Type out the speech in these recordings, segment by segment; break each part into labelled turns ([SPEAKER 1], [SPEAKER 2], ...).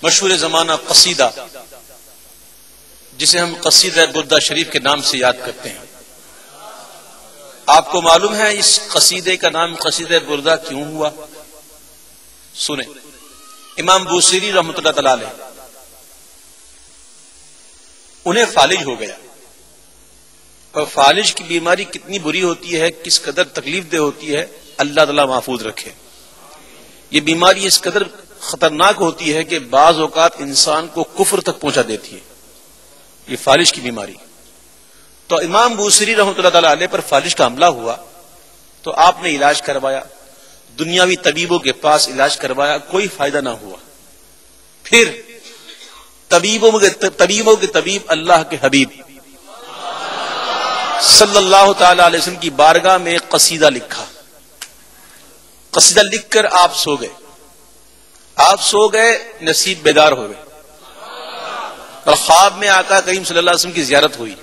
[SPEAKER 1] مشہور زمانہ قصیدہ جسے ہم قصیدہ بردہ شریف کے نام سے یاد کرتے ہیں. آپ کو معلوم ہے اس قصیدے کا نام قصیدہ بردہ کیوں ہوا؟ سنیں. امام بوصیری رحمۃ اللہ تعالی علیہ انہیں فالج ہو گیا، اور فالج کی بیماری کتنی بری ہوتی ہے، کس قدر تکلیف دہ ہوتی ہے، اللہ تعالیٰ محفوظ رکھے. یہ بیماری اس قدر خطرناک ہوتی ہے کہ بعض اوقات انسان کو کفر تک پہنچا دیتی ہے، یہ فالج کی بیماری. تو امام بوصیری رحمۃ اللہ تعالی علیہ پر فالج کا حملہ ہوا تو آپ نے علاج کروایا، دنیاوی طبیبوں کے پاس علاج کروایا، کوئی فائدہ نہ ہوا. پھر طبیبوں کے طبیب اللہ کے حبیب صلی اللہ تعالی علیہ وسلم کی بارگاہ میں ایک قصیدہ لکھا. قصیدہ لکھ کر آپ سو گئے، نصیب بیدار ہو گئے، اور خواب میں آقا کریم صلی اللہ علیہ وسلم کی زیارت ہوئی،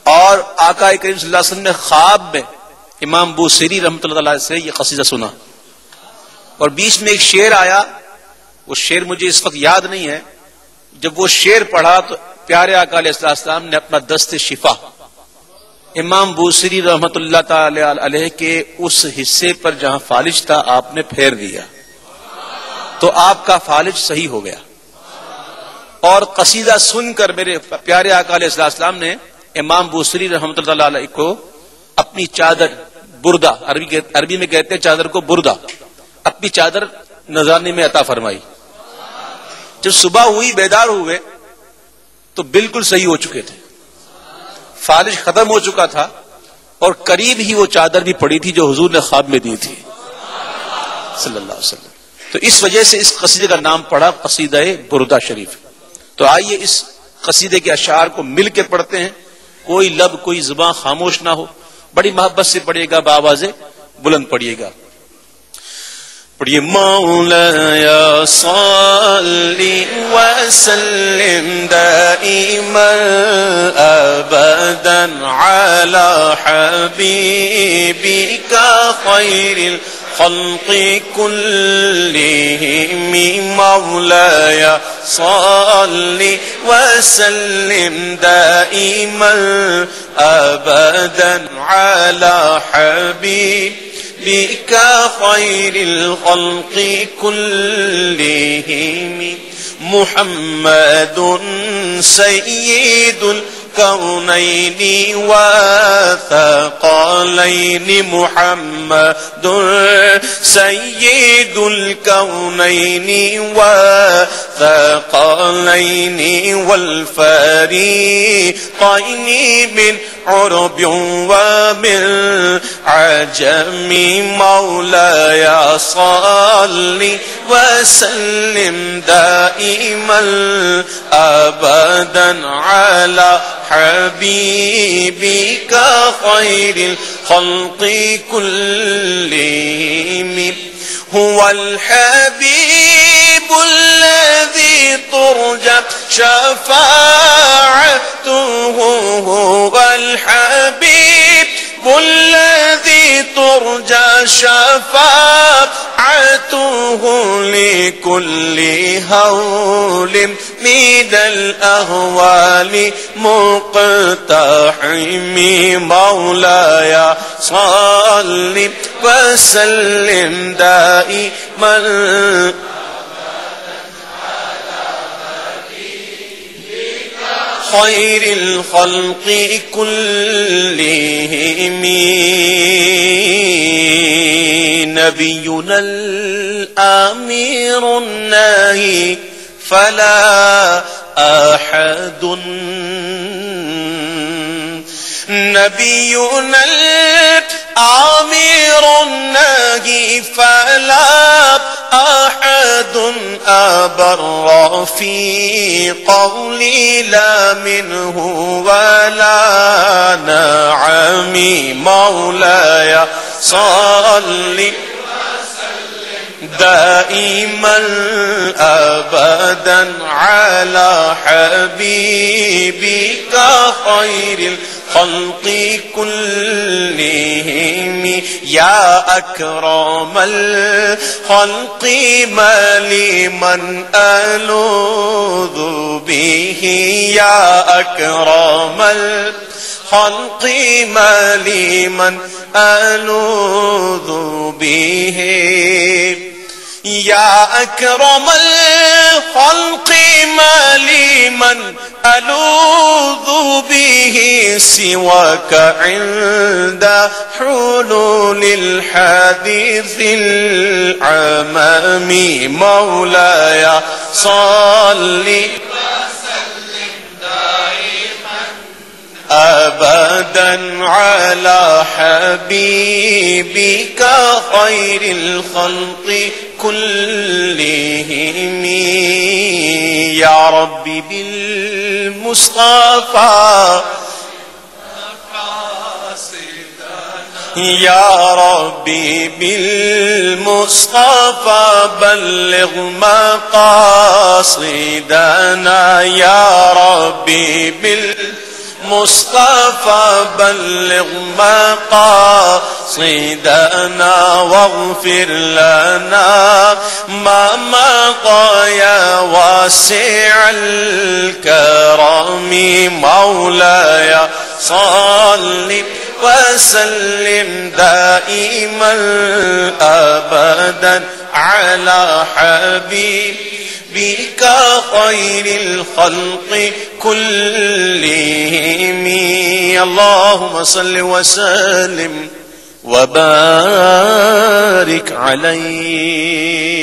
[SPEAKER 1] اور آقا کریم صلی اللہ علیہ وسلم نے خواب میں امام بوصیری رحمۃ اللہ علیہ سے یہ قصیدہ سنا. اور بیچ میں ایک شعر آیا، وہ شعر مجھے اس وقت یاد نہیں ہے. جب وہ شعر پڑھا تو پیارے آقا علیہ السلام نے اپنا دست شفا امام بوصیری رحمۃ اللہ تعالی علیہ کے اس حصے پر جہاں فالج تھا آپ نے پھیر دیا، تو آپ کا فالج صحیح ہو گیا. اور قصیدہ سن کر میرے پیارے آقا علیہ السلام نے امام بوصیری رحمۃ اللہ علیہ کو اپنی چادر بردہ، عربی میں کہتے ہیں چادر کو بردہ، اپنی چادر نذرانے میں عطا فرمائی. جب صبح ہوئی بیدار ہوئے تو بالکل صحیح ہو چکے تھے، فالج ختم ہو چکا تھا، اور قریب ہی وہ چادر بھی پڑی تھی جو حضور نے خواب میں دی تھی صلی اللہ علیہ وسلم. تو اس وجہ سے اس قصیدے کا نام پڑا قصیدہ بردہ شریف. تو آئیے اس قصیدے کے اشعار کو مل کے پڑھتے ہیں، کوئی لب کوئی زبان خاموش نہ ہو، بڑی محبت سے پڑھیے گا، بآواز بلند پڑھیے گا. پڑھیے. مولایا صلی وسلم دائما ابدا علی حبیبک خیر الخلق كلهم. مولاي صل وسلم دائما ابدا على حبيبك خير الخلق كلهم. محمد سيد الكونين وثقلين. محمد سيد الكونين وثقلين والفريقين من عرب ومن عجم. مولاي صل وسلم دائما ابدا على حبيبك خير الخلق كلهم. هو الحبيب الذي ترجى شفاعته. هو الحبيب الذي ترجى شفاعته لكل هول من الأهوال مقتحم. مولاي صل وسلم دائما خير الخلق كلهم. نبينا الأمير الناهي فلا أحد. نبينا الأمير الناهي فلا أحد أبر في قولي لا منه ولا نعمي. مولاي صل دائما ابدا على حبيبك خير الخلق كلهم.
[SPEAKER 2] يا أكرم الخلق ما لي من ألوذ به يا أكرم الخلق ما لي من ألوذ به يا أكرم الخلق ما لي من ألوذ به سواك عند حلول الحديث العمام مولاي صل وسلم دائما أبدا على حبيبك خير الخلق كلهم يا ربي بالمصطفى يا ربي بالمصطفى بلغ مقاصدنا يا ربي مصطفى بلغ مقاصدنا واغفر لنا ما مضى يا واسع الكرم مولاي صل وسلم دائما أبدا على حبيبك خير الخلق كلهم اللهم صل وسلم وبارك عليه.